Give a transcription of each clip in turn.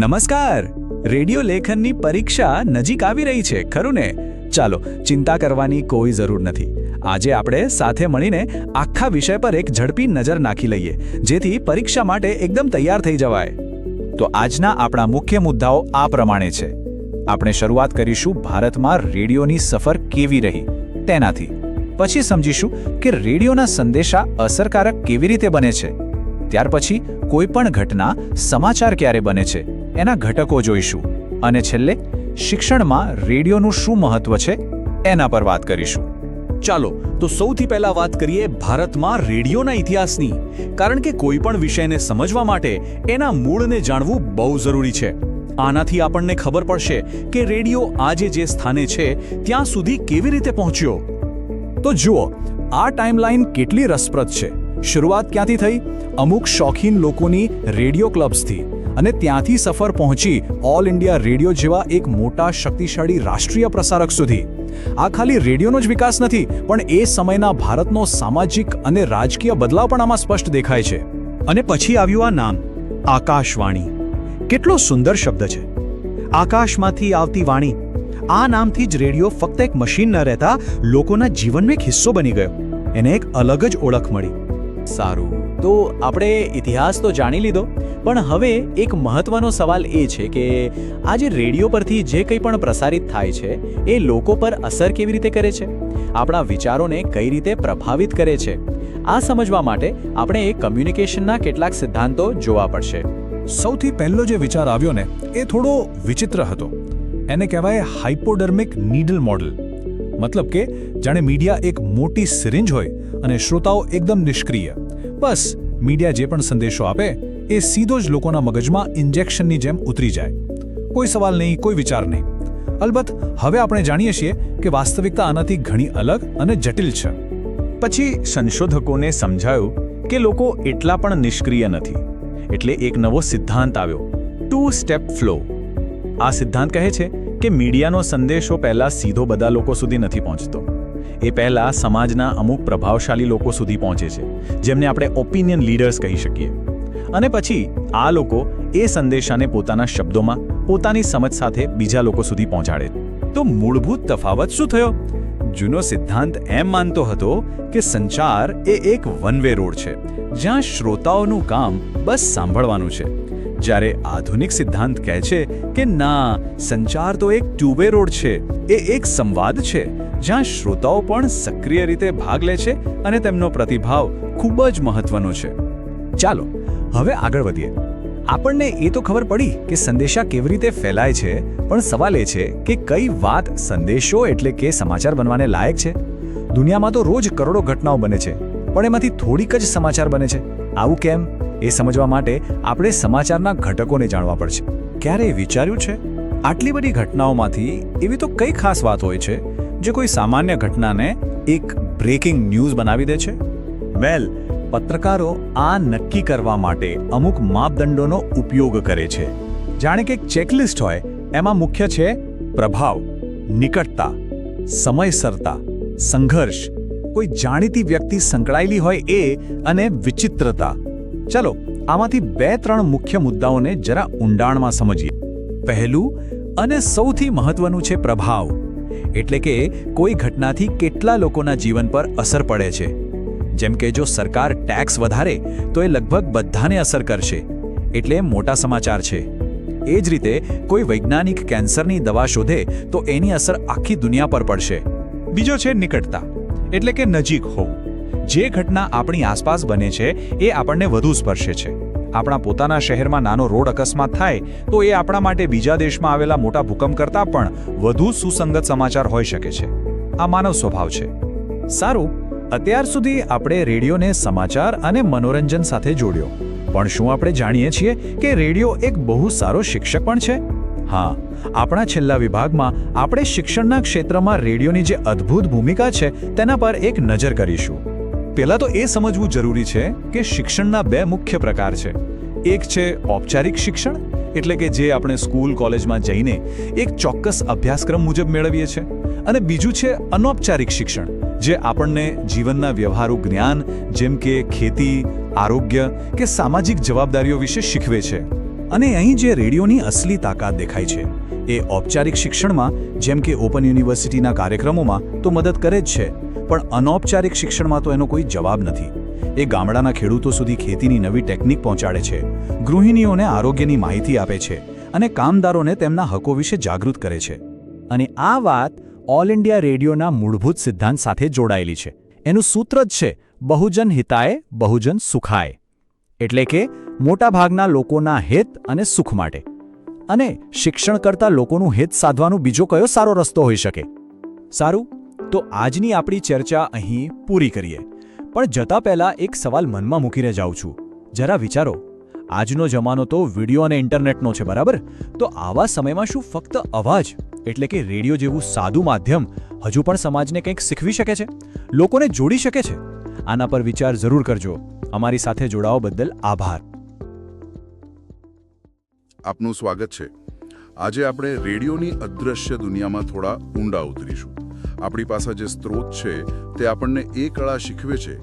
નમસ્કાર. રેડિયો લેખનની પરીક્ષા નજીક આવી રહી છે, ખરું ને? ચાલો, ચિંતા કરવાની કોઈ જરૂર નથી. આજે આપણે સાથે મળીને આખા વિષય પર એક ઝડપી નજર નાખી લઈએ, જેથી પરીક્ષા માટે એકદમ તૈયાર થઈ જવાય. તો આજના આપણા મુખ્ય મુદ્દાઓ આ પ્રમાણે છે. આપણે શરૂઆત કરીશું ભારતમાં રેડિયોની સફર કેવી રહી તેનાથી. પછી સમજીશું કે રેડિયોના સંદેશા અસરકારક કેવી રીતે બને છે. ત્યાર પછી કોઈ પણ ઘટના સમાચાર ક્યારે બને છે એના ઘટકો જોઈશું. અને છેલ્લે શિક્ષણમાં રેડિયોનું શું મહત્વ છે એના પર વાત કરીશું. ચાલો તો સૌથી પહેલા વાત કરીએ ભારતમાં રેડિયોના ઇતિહાસની, કારણ કે કોઈ પણ વિષયને સમજવા માટે એના મૂળને જાણવું બહુ જરૂરી છે. આનાથી આપણને ખબર પડશે કે રેડિયો આજે જે સ્થાને છે ત્યાં સુધી કેવી રીતે પહોંચ્યો. તો જુઓ, આ ટાઈમલાઈન કેટલી રસપ્રદ છે. શરૂઆત ક્યાંથી થઈ? અમુક શોખીન લોકોની રેડિયો ક્લબ્સથી, અને ત્યાંથી સફર પહોંચી ઓલ ઇન્ડિયા રેડિયો જેવા એક મોટા શક્તિશાળી રાષ્ટ્રીય પ્રસારક સુધી. આ ખાલી રેડિયોનો જ વિકાસ નથી, પણ એ સમયના ભારતનો સામાજિક અને રાજકીય બદલાવ પણ આમાં સ્પષ્ટ દેખાય છે. અને પછી આવ્યું આ નામ, આકાશવાણી. કેટલો સુંદર શબ્દ છે, આકાશમાંથી આવતી વાણી. આ નામથી જ રેડિયો ફક્ત એક મશીન ન રહેતા લોકોના જીવનનો એક હિસ્સો બની ગયો. એને એક અલગ જ ઓળખ મળી. સારું, તો આપણે ઇતિહાસ તો જાણી લીધો, પણ હવે એક મહત્વનો સવાલ એ છે કે આજે રેડિયો પરથી જે કંઈ પણ પ્રસારિત થાય છે એ લોકો પર અસર કેવી રીતે કરે છે, આપણા વિચારોને કઈ રીતે પ્રભાવિત કરે છે. આ સમજવા માટે આપણે એક કમ્યુનિકેશનના કેટલાક સિદ્ધાંતો જોવા પડશે. સૌથી પહેલો જે વિચાર આવ્યો ને એ થોડો વિચિત્ર હતો. એને કહેવાય હાઇપોડર્મિક નીડલ મોડલ. મતલબ કે જાણે મીડિયા એક મોટી સિરિંજ હોય અને શ્રોતાઓ એકદમ નિષ્ક્રિય. બસ મીડિયા જે પણ સંદેશો આપે એ સીધો જ લોકોના મગજમાં ઇન્જેક્શનની જેમ ઉતરી જાય. કોઈ સવાલ નહીં, કોઈ વિચાર નહીં. અલબત્ત હવે આપણે જાણીએ છીએ કે વાસ્તવિકતા આનાથી ઘણી અલગ અને જટિલ છે. પછી સંશોધકોને સમજાયું કે લોકો એટલા પણ નિષ્ક્રિય નથી. એટલે એક નવો સિદ્ધાંત આવ્યો, 2 સ્ટેપ ફ્લો. આ સિદ્ધાંત કહે છે કે મીડિયાનો સંદેશો પહેલા સીધો બધા લોકો સુધી નથી પહોંચતો. એ પહેલા સમાજના અમુક પ્રભાવશાળી લોકો સુધી પહોંચે છે, જેમને આપણે ઓપિનિયન લીડર્સ કહી શકીએ. અને પછી આ લોકો એ સંદેશાને પોતાના શબ્દોમાં, પોતાની સમજ સાથે બીજા લોકો સુધી પહોંચાડે. તો મૂળભૂત તફાવત શું થયો? જૂનો સિદ્ધાંત એમ માનતો હતો કે સંચાર એ એક વન વે રોડ છે, જ્યાં શ્રોતાઓનું કામ બસ સાંભળવાનું છે. જ્યારે આધુનિક સિદ્ધાંત કહે છે કે ના, સંચાર તો એક 2 વે રોડ છે. એ એક સંવાદ છે જ્યાં શ્રોતાઓ પણ સક્રિય રીતે ભાગ લે છે અને તેમનો પ્રતિભાવ ખૂબ જ મહત્વનો છે. ચાલો હવે આગળ વધીએ. આપણને એ તો ખબર પડી કે સંદેશા કેવી રીતે ફેલાય છે, પણ સવાલ એ છે કે કઈ વાત સંદેશો એટલે કે સમાચાર બનવાને લાયક છે. દુનિયામાં તો રોજ કરોડો ઘટનાઓ બને છે, પણ એમાંથી થોડીક જ સમાચાર બને છે. આવું કેમ? એ સમજવા માટે આપણે સમાચારના ઘટકોને જાણવા પડશે. ક્યારેય વિચાર્યું છે, આટલી બધી ઘટનાઓમાંથી એવી તો કઈ ખાસ વાત હોય છે જે કોઈ સામાન્ય ઘટનાને એક બ્રેકિંગ ન્યૂઝ બનાવી દે છે? વેલ, પત્રકારો આ નક્કી કરવા માટે અમુક માપદંડોનો ઉપયોગ કરે છે. જાણે કે એક ચેકલિસ્ટ હોય, એમાં મુખ્ય છે પ્રભાવ, નિકટતા, સમયસરતા, સંઘર્ષ, કોઈ જાણીતી વ્યક્તિ સંકળાયેલી હોય એ, અને વિચિત્રતા. ચાલો આમાંથી 2-3 મુખ્ય મુદ્દાઓને જરા ઊંડાણમાં સમજીએ. પહેલું અને સૌથી મહત્વનું છે પ્રભાવ. એટલે કે કોઈ ઘટનાથી કેટલા લોકોના જીવન પર અસર પડે છે. જેમ કે જો સરકાર ટેક્સ વધારે તો એ લગભગ બધાને અસર કરશે, એટલે મોટા સમાચાર છે. એ જ રીતે કોઈ વૈજ્ઞાનિક કેન્સરની દવા શોધે તો એની અસર આખી દુનિયા પર પડશે. બીજો છે નિકટતા, એટલે કે નજીક હોવું. જે ઘટના આપણી આસપાસ બને છે એ આપણને વધુ સ્પર્શે છે. આપણા પોતાના શહેરમાં નાનો રોડ અકસ્માત થાય તો એ આપણા માટે બીજા દેશમાં આવેલા મોટા ભૂકંપ કરતાં પણ વધુ સુસંગત સમાચાર હોઈ શકે છે. આ માનવ સ્વભાવ છે. સારું, અત્યાર સુધી આપણે રેડિયોને સમાચાર અને મનોરંજન સાથે જોડ્યો, પણ શું આપણે જાણીએ છીએ કે રેડિયો એક બહુ સારો શિક્ષક પણ છે? હા, આપણા છેલ્લા વિભાગમાં આપણે શિક્ષણના ક્ષેત્રમાં રેડિયોની જે અદ્ભુત ભૂમિકા છે તેના પર એક નજર કરીશું. પહેલાં તો એ સમજવું જરૂરી છે કે શિક્ષણના 2 મુખ્ય પ્રકાર છે. એક છે ઔપચારિક શિક્ષણ, એટલે કે જે આપણે સ્કૂલ કોલેજમાં જઈને એક ચોક્કસ અભ્યાસક્રમ મુજબ મેળવીએ છીએ, અને બીજું છે અનૌપચારિક શિક્ષણ, જે આપણને જીવનના વ્યવહારુ જ્ઞાન જેમ કે ખેતી, આરોગ્ય કે સામાજિક જવાબદારીઓ વિશે શીખવે છે. અને અહીં જે રેડિયોની અસલી તાકાત દેખાય છે એ ઔપચારિક શિક્ષણમાં, જેમ કે ઓપન યુનિવર્સિટીના કાર્યક્રમોમાં તો મદદ કરે જ છે, પણ અનૌપચારિક શિક્ષણમાં તો એનો કોઈ જવાબ નથી. એ ગામડાના ખેડૂતો સુધી ખેતીની નવી ટેકનિક પહોંચાડે છે, ગૃહિણીઓને આરોગ્યની માહિતી આપે છે અને કામદારોને તેમના હકો વિશે જાગૃત કરે છે. અને આ વાત ઓલ ઇન્ડિયા રેડિયોના મૂળભૂત સિદ્ધાંત સાથે જોડાયેલી છે. એનું સૂત્ર જ છે બહુજન હિતાય બહુજન સુખાય, એટલે કે મોટાભાગના લોકોના હિત અને સુખ માટે. અને શિક્ષણ કરતાં લોકોનું હિત સાધવાનો બીજો કયો સારો રસ્તો હોઈ શકે? સારું, તો આજની આપણી ચર્ચા અહીં પૂરી કરીએ. પણ જતા પહેલાં એક સવાલ મનમાં મૂકીને જાઉં છું. જરા વિચારો, આજનો જમાનો તો વિડીયો અને ઇન્ટરનેટનો છે, બરાબર? તો આવા સમયમાં શું ફક્ત અવાજ એટલે કે રેડિયો જેવું સાદું માધ્યમ હજુ પણ સમાજને કંઈક શીખવી શકે છે, લોકોને જોડી શકે છે? આના પર વિચાર જરૂર કરજો. અમારી સાથે જોડાવા બદલ આભાર. આપનું સ્વાગત છે. આજે આપણે રેડિયોની અદૃશ્ય દુનિયામાં થોડા ઊંડા ઉતરીશું. આપણી પાસે જે સ્ત્રોત છે તે આપણને એ કળા શીખવે છે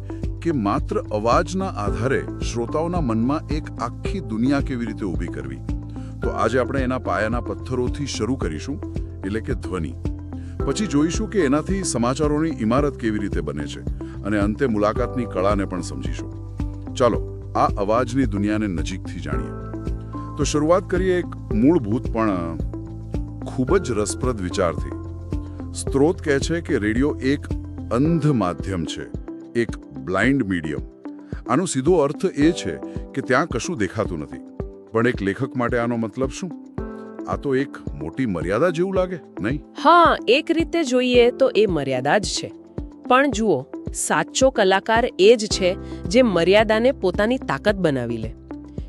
કે માત્ર અવાજના આધારે શ્રોતાઓના મનમાં એક આખી દુનિયા કેવી રીતે ઊભી કરવી. તો આજે આપણે એના પાયાના પથ્થરોથી શરૂ કરીશું, એટલે કે ધ્વનિ. પછી જોઈશું કે એનાથી સમાચારોની ઇમારત કેવી રીતે બને છે અને અંતે મુલાકાતની કળાને પણ સમજીશું. ચાલો આ અવાજની દુનિયાને નજીકથી જાણીએ. તો શરૂઆત કરીએ એક મૂળભૂત પણ ખૂબ જ રસપ્રદ વિચારથી. સ્ત્રોત કહે છે કે રેડિયો એક અંધ માધ્યમ છે, એક બ્લાઇન્ડ મીડિયમ. આનો સીધો અર્થ એ છે કે ત્યાં કશું દેખાતું નથી. પણ એક લેખક માટે આનો મતલબ શું? આ તો એક મોટી મર્યાદા જેવું લાગે, નહીં? હા, એક રીતે જોઈએ તો એ મર્યાદા જ છે. પણ જુઓ, સાચો કલાકાર એ જ છે જે મર્યાદાને પોતાની તાકાત બનાવી લે.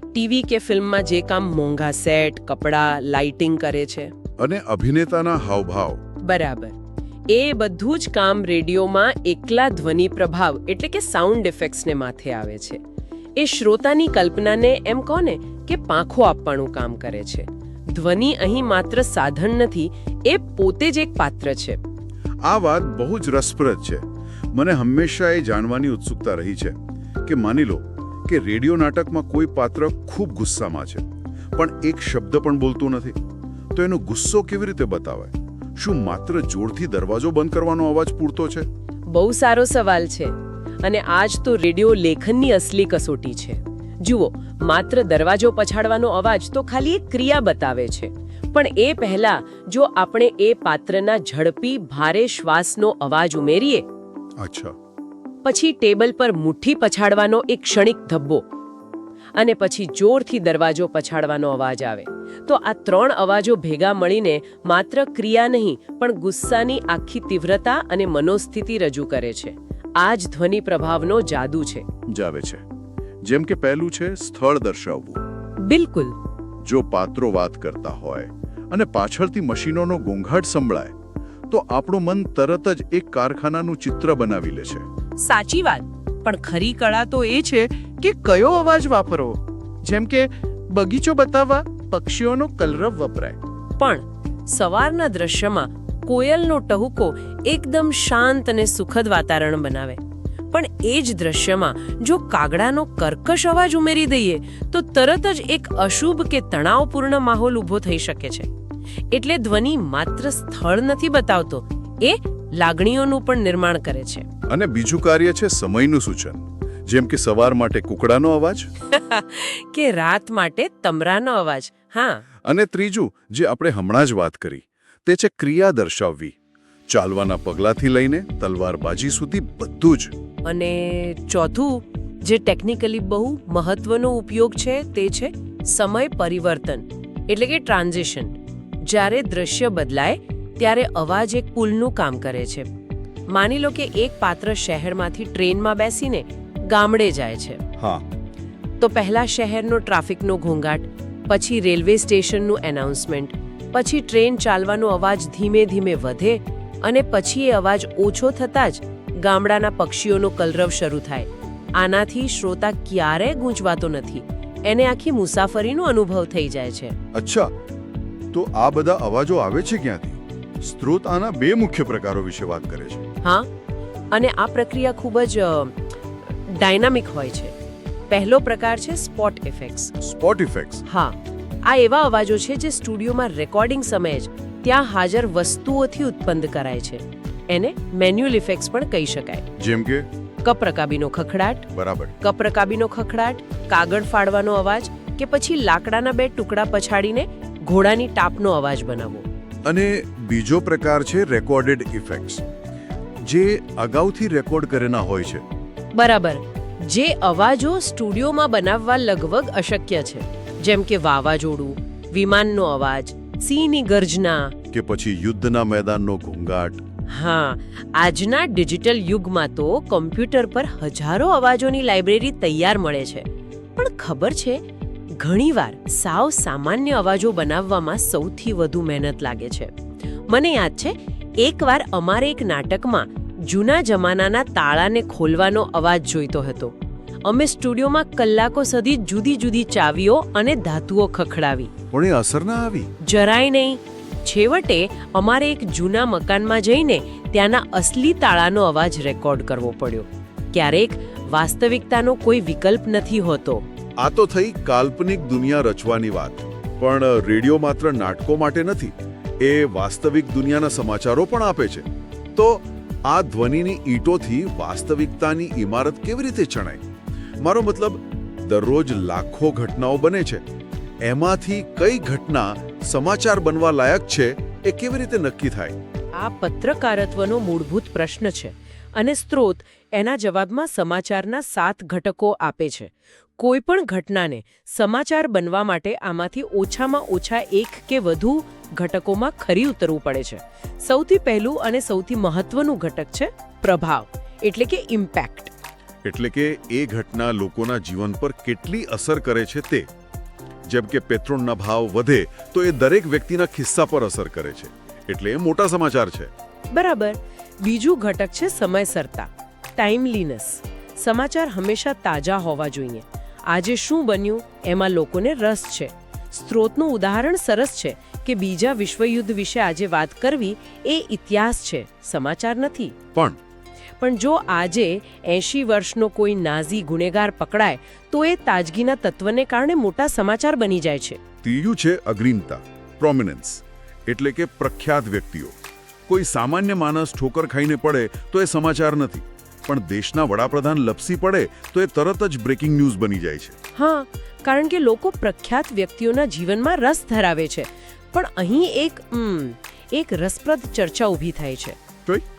ટીવી કે ફિલ્મમાં જે કામ મોંઘા સેટ, કપડાં, લાઇટિંગ કરે છે, અને અભિનેતાના હાવભાવ, બરાબર, એ બધું જ કામ રેડિયોમાં એકલા ધ્વનિ પ્રભાવ એટલે કે સાઉન્ડ ઇફેક્ટ્સને માથે આવે છે. એ શ્રોતાની કલ્પનાને એમ કોને કે પાંખો આપવાનું કામ કરે છે. ધ્વનિ અહીં માત્ર સાધન નથી, એ પોતે જ એક પાત્ર છે. આ વાત બહુ જ રસપ્રદ છે. મને હંમેશા એ જાણવાની ઉત્સુકતા રહી છે કે માની લો કે રેડિયો નાટકમાં કોઈ પાત્ર ખૂબ ગુસ્સામાં છે, પણ એક શબ્દ પણ બોલતું નથી, તો એનો ગુસ્સો કેવી રીતે બતાવાય? શું માત્ર જોરથી દરવાજો બંધ કરવાનો અવાજ પૂરતો છે? બહુ સારો સવાલ છે. અને આજ તો રેડિયો લેખનની અસલી કસોટી છે. જુઓ, માત્ર દરવાજો પછાડવાનો અવાજ તો ખાલી એક ક્રિયા બતાવે છે, પણ એ પહેલા જો આપણે એ પાત્રના ઝડપી ભારે શ્વાસનો અવાજ ઉમેરીએ, અચ્છા, પછી ટેબલ પર મુઠ્ઠી પછાડવાનો એક ક્ષણિક ધબ્બો, અને પછી જોરથી દરવાજો પછાડવાનો અવાજ આવે, તો આ ત્રણ અવાજો ભેગા મળીને માત્ર ક્રિયા નહીં પણ ગુસ્સાની આખી તીવ્રતા અને મનોસ્થિતિ રજૂ કરે છે. આ જ ધ્વનિ પ્રભાવનો જાદુ છે. જાવે છે. જેમ કે પહેલું છે સ્થળ દર્શાવવું. બિલકુલ. જો પાત્રો વાત કરતા હોય અને પાછળથી મશીનોનો ઘોંઘાટ સંભળાય, તો આપણું મન તરત જ એક કારખાનાનું ચિત્ર બનાવી લે છે. સાચી વાત. પણ ખરી કળા તો એ છે કે કયો અવાજ વાપરવો. જેમ કે બગીચો બતાવવા પક્ષીઓનો કલરવ વપરાય, પણ સવારના દ્રશ્યમાં કોયલનો ટહુકો એકદમ શાંત અને સુખદ વાતાવરણ બનાવે. પણ એ જ દ્રશ્યમાં જો કાગડાનો કર્કશ અવાજ ઉમેરી દઈએ તો તરત જ એક અશુભ કે તણાવપૂર્ણ માહોલ ઊભો થઈ શકે છે. એટલે ધ્વનિ માત્ર સ્થળ નથી બતાવતો, એ લાગણીઓનું પણ નિર્માણ કરે છે. અને બીજું કાર્ય છે સમયનું સૂચન. જેમ કે સવાર માટે કુકડાનો અવાજ કે રાત માટે તમરાનો અવાજ. હા. અને ત્રીજું, જે આપણે હમણાં જ વાત કરી, તે છે ક્રિયા દર્શાવવી. ચાલવાના પગલાંથી લઈને તલવારબાજી સુધી બધું જ. અને ચોથું, જે ટેકનિકલી બહુ મહત્વનો ઉપયોગ છે, તે છે સમય પરિવર્તન એટલે કે ટ્રાન્ઝિશન. જ્યારે દ્રશ્ય બદલાય ત્યારે અવાજ એક પુલનું કામ કરે છે. માની લો કે એક પાત્ર શહેરમાંથી ટ્રેનમાં બેસીને ગામડે જાય છે. હા. તો પહેલા શહેરનો ટ્રાફિકનો ઘોંઘાટ, પછી રેલવે સ્ટેશનનું એનાઉન્સમેન્ટ, પછી ટ્રેન ચાલવાનો અવાજ ધીમે ધીમે વધે, અને પછી એ અવાજ ઓછો થતાં જ ગામડાના પક્ષીઓનો કલરવ શરૂ થાય. આનાથી શ્રોતા ક્યારેય ગૂંચવાતો નથી, એને આખી મુસાફરીનો અનુભવ થઈ જાય છે. અચ્છા, તો આ બધા અવાજો આવે છે ક્યાંથી? સ્ત્રોત આના બે મુખ્ય પ્રકારો વિશે વાત કરે છે. હા, અને આ પ્રક્રિયા ખૂબ જ ડાયનામિક હોય છે. પહેલો પ્રકાર છે સ્પોટ ઇફેક્ટ્સ. Spot effects. હા, આ એવા અવાજો છે જે સ્ટુડિયોમાં રેકોર્ડિંગ સમયે જ ત્યાં હાજર વસ્તુઓથી ઉત્પન્ન કરાય છે. એને મેન્યુઅલ ઇફેક્ટ્સ પણ કહી શકાય. જેમ કે કપરકાબીનો ખખડાટ, બરાબર. કપરકાબીનો ખખડાટ, કાગળ ફાડવાનો અવાજ કે પછી લાકડાના બે ટુકડા પછાડીને ઘોડાની ટાપનો અવાજ બનાવવો. અને બીજો પ્રકાર છે રેકોર્ડેડ ઇફેક્ટ્સ, જે અગાઉથી રેકોર્ડ કરેલા હોય છે. બરાબર, જે અવાજો સ્ટુડિયોમાં બનાવવા લગભગ અશક્ય છે, જેમ કે વાવાઝોડું, વિમાનનો અવાજ, સિંહની ગર્જના. કે પછી યુદ્ધના મેદાનનો ઘોંઘાટ. હા, આજના ડિજિટલ યુગમાં તો કમ્પ્યુટર પર હજારો અવાજોની લાઇબ્રેરી તૈયાર મળે છે. પણ ખબર છે, ઘણીવાર સાવ સામાન્ય અવાજો બનાવવામાં સૌથી વધુ મહેનત લાગે છે. મને યાદ છે, એકવાર અમારે એક નાટકમાં જૂના જમાનાના તાળાને ખોલવાનો અવાજ જોઈતો હતો. અમે સ્ટુડિયોમાં કલાકો સુધી જુદી જુદી ચાવીઓ અને ધાતુઓ ખખડાવી. પણ એ અસર ના આવી. જરાય નહીં. છેવટે અમારે એક જૂના મકાનમાં જઈને ત્યાંના અસલી તાળાનો અવાજ રેકોર્ડ કરવો પડ્યો. ક્યારેક વાસ્તવિકતાનો કોઈ વિકલ્પ નથી હોતો. આ તો થઈ કાલ્પનિક દુનિયા રચવાની વાત. પણ રેડિયો માત્ર નાટકો માટે નથી, એ વાસ્તવિક દુનિયાના સમાચારો પણ આપે છે. તો આ ધ્વનિની ઈંટોથી વાસ્તવિકતાની ઇમારત કેવી રીતે ચણાય? મારો મતલબ, દરરોજ લાખો ઘટનાઓ બને છે, એમાંથી કઈ ઘટના સમાચાર બનવા લાયક છે એ કેવી રીતે નક્કી થાય? આ પત્રકારત્વનો મૂળભૂત પ્રશ્ન છે, અને સ્ત્રોત એના જવાબમાં સમાચારના 7 ઘટકો આપે છે. કોઈ પણ ઘટનાને સમાચાર બનવા માટે આમાંથી ઓછામાં ઓછા 1 કે વધુ ઘટકોમાં ખરી ઉતરવું પડે છે. સૌથી પહેલું અને સૌથી મહત્વનું ઘટક છે પ્રભાવ, એટલે કે ઇમ્પેક્ટ. એટલે કે એ ઘટના લોકોના જીવન પર કેટલી અસર કરે છે તે. જેમ કે પેટ્રોલના ભાવ વધે તો એ દરેક વ્યક્તિના ખિસ્સા પર અસર કરે છે, એટલે એ મોટા સમાચાર છે. બરાબર. બીજું ઘટક છે સમયસરતા, ટાઈમલીનેસ. સમાચાર હંમેશા તાજા હોવા જોઈએ. આજે શું બન્યું એમાં લોકોને રસ છે. સ્ત્રોતનું ઉદાહરણ સરસ છે કે બીજા વિશ્વયુદ્ધ વિશે આજે વાત કરવી એ ઇતિહાસ છે, સમાચાર નથી. પણ જો આજે 80 વર્ષનો કોઈ નાઝી ગુનેગાર પકડાય તો એ તાજગીના તત્વને કારણે મોટા સમાચાર બની જાય છે. ત્રીજું છે અગ્રીમતા, પ્રોમિનન્સ, એટલે કે પ્રખ્યાત વ્યક્તિઓ. કોઈ સામાન્ય માણસ ઠોકર ખાઈને પડે તો એ સમાચાર નથી, પણ દેશના વડાપ્રધાન લપસી પડે તો એ તરત જ બ્રેકિંગ ન્યૂઝ બની જાય છે. હા, કારણ કે લોકો પ્રખ્યાત વ્યક્તિઓના જીવનમાં રસ ધરાવે છે. પણ અહીં એક રસપ્રદ ચર્ચા ઊભી થાય છે.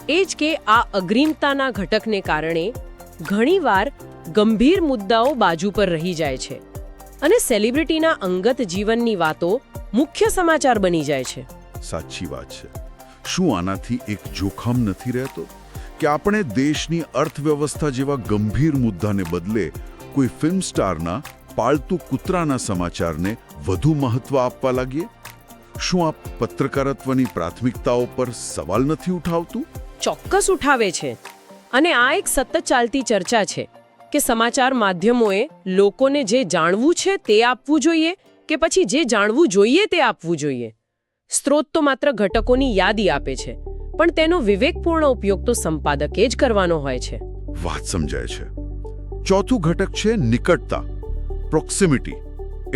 એ જ કે આ અગ્રીમતાના ઘટકને કારણે ઘણીવાર ગંભીર મુદ્દાઓ બાજુ પર રહી જાય છે અને સેલિબ્રિટીના અંગત જીવનની વાતો મુખ્ય સમાચાર બની જાય છે. સાચી વાત છે. શું આનાથી એક જોખમ નથી રહેતો કે આપણે દેશની અર્થવ્યવસ્થા જેવા ગંભીર મુદ્દાને બદલે કોઈ ફિલ્મ સ્ટારના પાળતુ કૂતરાના સમાચારને વધુ મહત્વ આપવા લાગીએ? શું આ પત્રકારત્વની પ્રાથમિકતાઓ પર સવાલ નથી ઉઠાવતું? ચોક્કસ ઉઠાવે છે. અને આ એક સતત ચાલતી ચર્ચા છે કે સમાચાર માધ્યમોએ લોકોને જે જાણવું છે તે આપવું જોઈએ કે પછી જે જાણવું જોઈએ તે આપવું જોઈએ. સ્ત્રોત તો માત્ર ઘટકોની યાદી આપે છે, પણ તેનો વિવેકપૂર્ણ ઉપયોગ તો સંપાદકે જ કરવાનો હોય છે. વાત સમજાય છે. ચોથું ઘટક છે નિકટતા, પ્રોક્સિમિટી,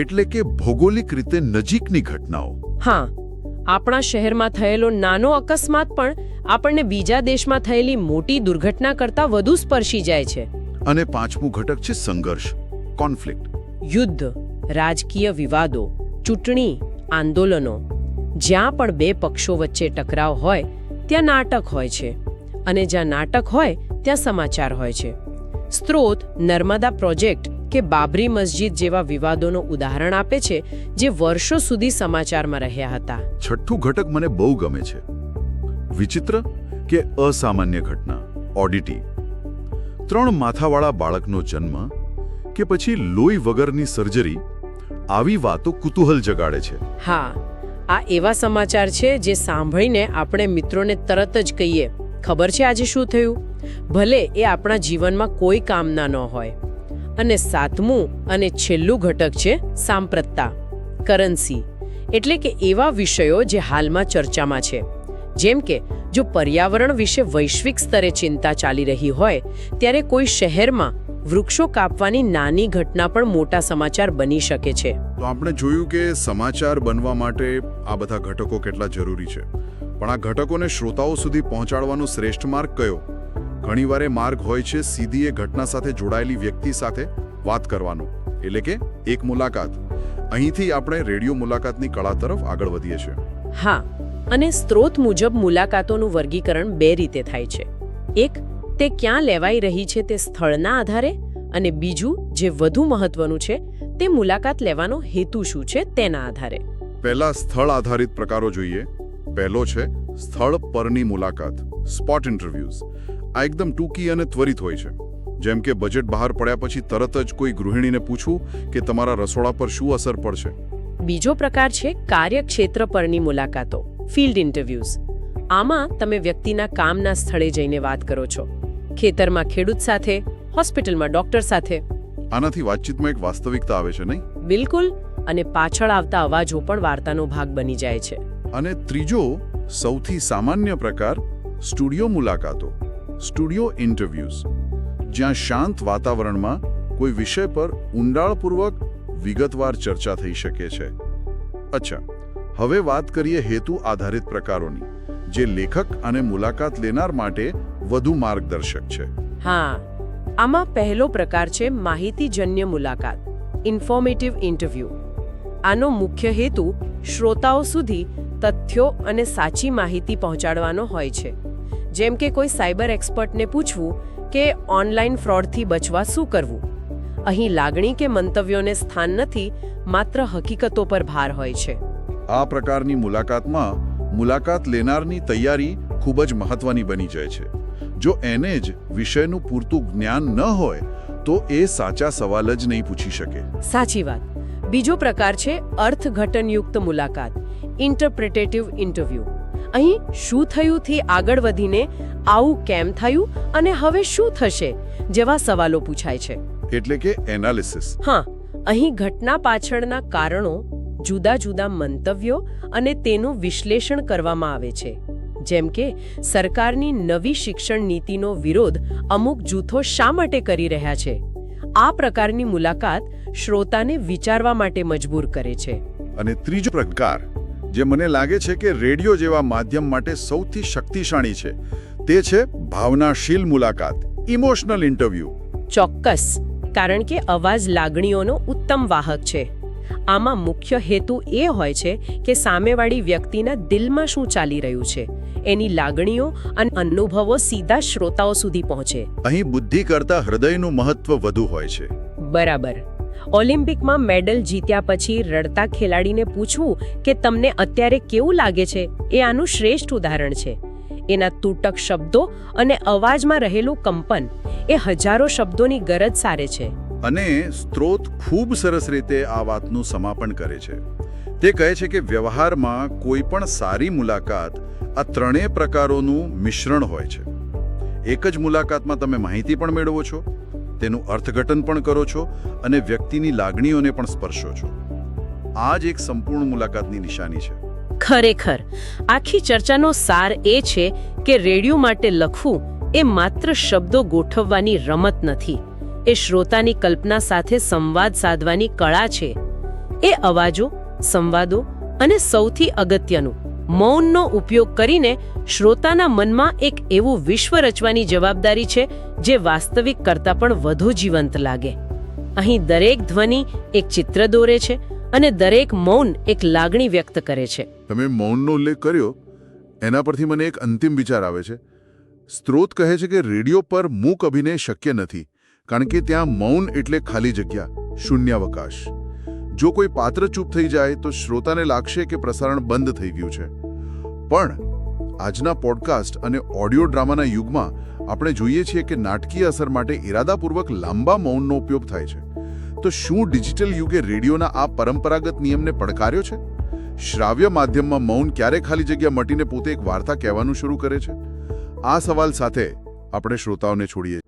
એટલે કે ભૌગોલિક રીતે નજીકની ઘટનાઓ. હા, આપણા શહેરમાં થયેલો નાનો અકસ્માત પણ આપણને બીજા દેશમાં થયેલી મોટી દુર્ઘટના કરતાં વધુ સ્પર્શી જાય છે. અને પાંચમું ઘટક છે સંઘર્ષ, કોન્ફ્લિક્ટ. યુદ્ધ, રાજકીય વિવાદો, ચૂંટણી, આંદોલનો. જ્યાં પણ બે પક્ષો વચ્ચે ટકરાવ હોય ત્યાં નાટક હોય છે, અને જ્યાં નાટક હોય ત્યાં સમાચાર હોય છે. સ્ત્રોત નર્મદા પ્રોજેક્ટ કે બાબરી મસ્જિદ જેવા વિવાદોનું ઉદાહરણ આપે છે જે વર્ષો સુધી સમાચારમાં રહ્યા હતા. છઠ્ઠું ઘટક મને બહુ ગમે છે, વિચિત્ર કે અસામાન્ય ઘટના, ઓડિટી. 3 માથાવાળા બાળકનો જન્મ કે પછી લોહી વગરની સર્જરી, આવી વાતો કુતૂહલ જગાડે છે. હા, આ એવા સમાચાર છે જે સાંભળીને આપણે મિત્રોને તરત જ કહીએ, ખબર છે આજે શું થયું, ભલે એ આપણા જીવનમાં કોઈ કામના ન હોય. અને 7મું અને છેલ્લું ઘટક છે સાંપ્રતતા, કરન્સી, એટલે કે એવા વિષયો જે હાલમાં ચર્ચામાં છે. જેમ કે જો પર્યાવરણ વિશે વૈશ્વિક સ્તરે ચિંતા ચાલી રહી હોય ત્યારે કોઈ શહેરમાં વૃક્ષો કાપવાની નાની ઘટના પણ મોટા સમાચાર બની શકે છે. તો આપણે જોયું કે સમાચાર બનવા માટે આ બધા ઘટકો કેટલા જરૂરી છે, પણ આ ઘટકોને શ્રોતાઓ સુધી પહોંચાડવાનો શ્રેષ્ઠ માર્ગ કયો? ઘણીવાર એ માર્ગ હોય છે સીધી એ ઘટના સાથે જોડાયેલી વ્યક્તિ સાથે વાત કરવાનો, એટલે કે એક મુલાકાત. અહીંથી આપણે રેડિયો મુલાકાતની કળા તરફ આગળ વધીએ છીએ. હા, અને સ્ત્રોત મુજબ મુલાકાતોનું વર્ગીકરણ 2 રીતે થાય છે. એક, તે ક્યાં લેવાઈ રહી છે તે સ્થળના આધારે, અને બીજું, જે વધુ મહત્વનું છે, તે મુલાકાત લેવાનો હેતુ શું છે તેના આધારે. પહેલા સ્થળ આધારિત પ્રકારો જોઈએ. પહેલો છે સ્થળ પરની મુલાકાત, સ્પોટ ઇન્ટરવ્યુઝ. આ એકદમ ટૂંકી અને ત્વરિત હોય છે. જેમ કે બજેટ બહાર પડ્યા પછી તરત જ કોઈ ગૃહિણીને પૂછવું કે તમારા રસોડા પર શું અસર પડશે. બીજો પ્રકાર છે કાર્યક્ષેત્ર પરની મુલાકાતો, ફિલ્ડ ઇન્ટરવ્યુઝ. આમાં તમે વ્યક્તિના કામના સ્થળે જઈને વાત કરો છો, ખેતરમાં ખેડૂત સાથે, હોસ્પિટલમાં ડોક્ટર સાથે. આનાથી વાતચીતમાં એક વાસ્તવિકતા આવે છે, નહીં? બિલકુલ, અને પાછળ આવતા અવાજો પણ વાર્તાનો ભાગ બની જાય છે. અને ત્રીજો સૌથી સામાન્ય પ્રકાર સ્ટુડિયો મુલાકાતો, સ્ટુડિયો ઇન્ટરવ્યુઝ, જ્યાં શાંત વાતાવરણમાં કોઈ વિષય પર ઊંડાણપૂર્વક વિગતવાર ચર્ચા થઈ શકે છે. અચ્છા, હવે વાત કરીએ હેતુ આધારિત પ્રકારોની, જે લેખક અને મુલાકાત લેનાર માટે વધુ માર્ગદર્શક છે. હા, આમાં પહેલો પ્રકાર છે માહિતીજન્ય મુલાકાત, ઇન્ફોર્મેટિવ ઇન્ટરવ્યૂ. આનો મુખ્ય હેતુ શ્રોતાઓ સુધી તથ્યો અને સાચી માહિતી પહોંચાડવાનો હોય છે. જેમ કે કોઈ સાયબર એક્સપર્ટને પૂછવું કે ઓનલાઈન ફ્રોડથી બચવા શું કરવું. અહીં લાગણી કે મંતવ્યોને સ્થાન નથી, માત્ર હકીકતો પર ભાર હોય છે. આ પ્રકારની મુલાકાતમાં મુલાકાત લેનારની તૈયારી ખૂબ જ મહત્વની બની જાય છે. જો એને જ વિષયનું પૂરતું જ્ઞાન ન હોય તો એ સાચા સવાલ જ નહીં પૂછી શકે. સાચી વાત. બીજો પ્રકાર છે અર્થઘટનયુક્ત મુલાકાત, ઇન્ટરપ્રિટેટિવ ઇન્ટરવ્યૂ. અહીં શું થયું થી આગળ વધીને આવું કેમ થયું અને હવે શું થશે જેવા સવાલો પૂછાય છે. એટલે કે એનાલિસિસ. હા, અહીં ઘટના પાછળના કારણો, જુદા જુદા મંતવ્યો અને તેનું વિશ્લેષણ કરવામાં આવે છે. જેમ કે સરકારની નવી શિક્ષણ નીતિનો વિરોધ અમુક જૂથો શા માટે કરી રહ્યા છે. આ પ્રકારની મુલાકાત શ્રોતાને વિચારવા માટે મજબૂર કરે છે. અને ત્રીજો પ્રકાર, જે મને લાગે છે કે રેડિયો જેવા માધ્યમ માટે સૌથી શક્તિશાળી છે, તે છે ભાવનાશીલ મુલાકાત, ઇમોશનલ ઇન્ટરવ્યૂ. ચોક્કસ, કારણ કે અવાજ લાગણીઓનો ઉત્તમ વાહક છે. આમાં મુખ્ય હેતુ એ હોય છે કે સામેવાળી વ્યક્તિના દિલમાં શું ચાલી રહ્યું છે, એની લાગણીઓ અને અનુભવો સીધા શ્રોતાઓ સુધી પહોંચે. અહીં બુદ્ધિ કરતાં હૃદયનું મહત્વ વધુ હોય છે. બરાબર. ઓલિમ્પિકમાં મેડલ જીત્યા પછી રડતા ખેલાડીને પૂછવું કે તમને અત્યારે કેવું લાગે છે, એ આનું શ્રેષ્ઠ ઉદાહરણ છે. એના તૂટક શબ્દો અને અવાજમાં રહેલું કંપન એ હજારો શબ્દોની ગરજ સારે છે. અને સ્ત્રોત ખૂબ સરસ રીતે આ વાતનું સમાપન કરે છે. તે કહે છે કે વ્યવહારમાં કોઈ પણ સારી મુલાકાત આ ત્રણેય પ્રકારોનું મિશ્રણ હોય છે. એક જ મુલાકાતમાં તમે માહિતી પણ મેળવો છો, તેનું અર્થઘટન પણ કરો છો અને વ્યક્તિની લાગણીઓને પણ સ્પર્શો છો. આ જ એક સંપૂર્ણ મુલાકાતની નિશાની છે. ખરેખર આખી ચર્ચાનો સાર એ છે કે રેડિયો માટે લખવું એ માત્ર શબ્દો ગોઠવવાની રમત નથી. એ શ્રોતાની કલ્પના સાથે સંવાદ સાધવાની કળા છે. એ અવાજો, સંવાદો અને સૌથી અગત્યનું મૌનનો ઉપયોગ કરીને શ્રોતાના મનમાં એક એવું વિશ્વ રચવાની જવાબદારી છે જે વાસ્તવિક કરતાં પણ વધુ જીવંત લાગે. અહીં દરેક ધ્વનિ એક ચિત્ર દોરે છે અને દરેક મૌન એક લાગણી વ્યક્ત કરે છે. તમે મૌનનો ઉલ્લેખ કર્યો, એના પરથી મને એક અંતિમ વિચાર આવે છે. સ્ત્રોત કહે છે કે રેડિયો પર મૂક અભિનય શક્ય નથી, કારણ કે ત્યાં મૌન એટલે ખાલી જગ્યા, શૂન્યાવકાશ. જો કોઈ પાત્ર ચૂપ થઈ જાય તો શ્રોતાને લાગશે કે પ્રસારણ બંધ થઈ ગયું છે. પણ આજના પોડકાસ્ટ અને ઓડિયો ડ્રામાના યુગમાં આપણે જોઈએ છીએ કે નાટકીય અસર માટે ઇરાદાપૂર્વક લાંબા મૌનનો ઉપયોગ થાય છે. તો શું ડિજિટલ યુગે રેડિયોના આ પરંપરાગત નિયમને પડકાર્યો છે? શ્રાવ્ય માધ્યમમાં મૌન ક્યારે ખાલી જગ્યા મટીને પોતે એક વાર્તા કહેવાનું શરૂ કરે છે? આ સવાલ સાથે આપણે શ્રોતાઓને છોડીએ.